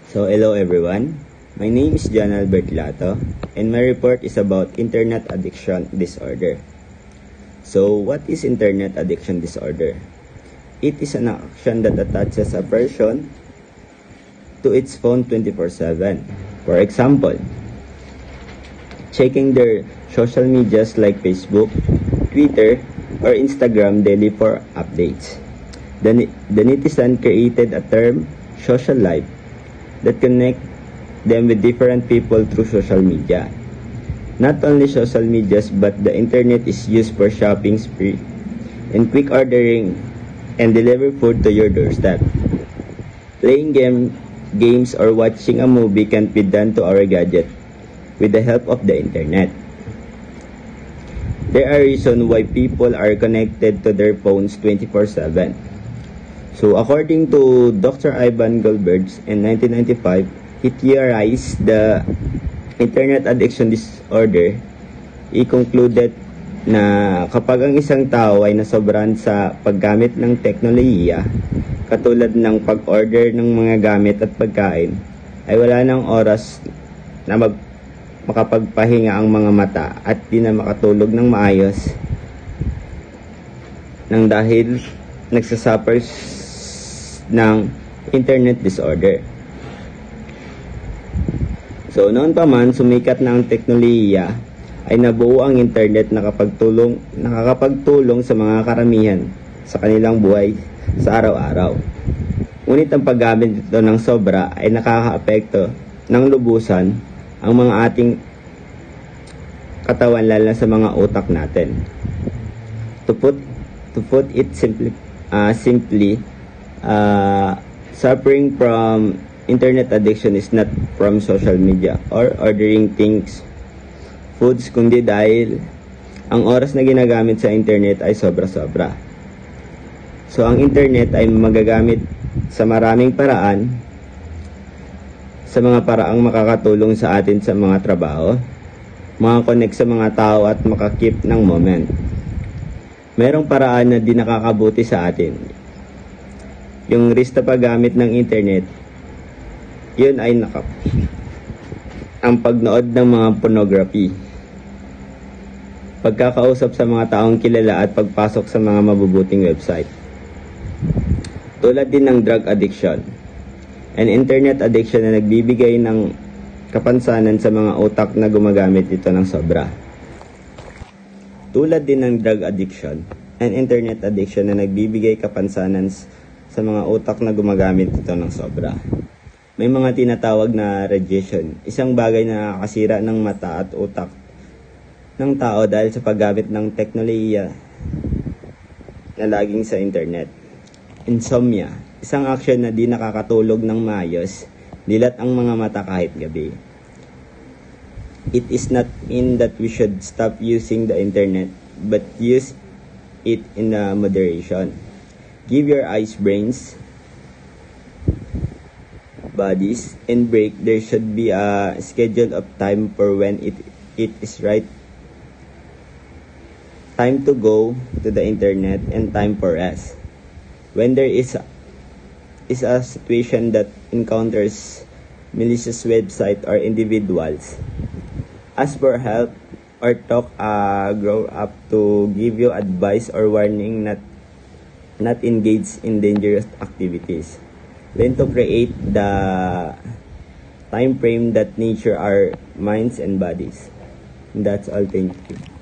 So hello everyone, my name is John Albert Lato and my report is about internet addiction disorder. So what is internet addiction disorder? It is an action that attaches a person to its phone 24/7. For example, checking their social medias like Facebook, Twitter, or Instagram daily for updates. The netizen created a term, social life, that connect them with different people through social media. Not only social medias, but the internet is used for shopping spree and quick ordering and deliver food to your doorstep. Playing games or watching a movie can be done to our gadget with the help of the internet. There are reasons why people are connected to their phones 24/7. So according to Dr. Ivan Goldberg in 1995, he theorized the internet addiction disorder. He concluded na kapag ang isang tao ay nasobran sa paggamit ng teknolohiya, katulad ng pag-order ng mga gamit at pagkain, ay wala ng oras na makapagpahinga ang mga mata at di na makatulog ng maayos nang dahil nagsasuffer ng internet disorder. So noon pa man sumikat na ang teknolohiya, ay nabuo ang internet na nakakapagtulong sa mga karamihan sa kanilang buhay sa araw-araw. Ngunit ang paggamit nito ng sobra ay nakakaapekto ng lubusan ang mga ating katawan, lalo sa mga utak natin. To put it simply, suffering from internet addiction is not from social media or ordering foods, kundi dahil ang oras na ginagamit sa internet ay sobra-sobra. So ang internet ay magagamit sa maraming paraan, sa mga paraang makakatulong sa atin sa mga trabaho, makakonect sa mga tao at makakip ng moment. Merong paraan na di nakakabuti sa atin. Yung risk na paggamit ng internet, yun ay ang pagnood ng mga pornography, pagkakausap sa mga taong kilala at pagpasok sa mga mabubuting website. Tulad din ng drug addiction and internet addiction na nagbibigay ng kapansanan sa mga utak na gumagamit ito ng sobra. Tulad din ng drug addiction and internet addiction na nagbibigay kapansanan sa mga utak na gumagamit ito ng sobra. May mga tinatawag na radiation, isang bagay na nakakasira ng mata at utak ng tao dahil sa paggamit ng teknolohiya na laging sa internet. Insomnia, isang aksyon na di nakakatulog ng maayos, dilat ang mga mata kahit gabi. It is not in that we should stop using the internet, but use it in moderation. Give your eyes brains, bodies, and break. There should be a schedule of time for when it is right time to go to the internet and time for rest. When there is a situation that encounters malicious website or individuals, ask for help or talk grow up to give you advice or warning not engage in dangerous activities. Learn to create the time frame that nature our minds and bodies. And that's all. Thank you.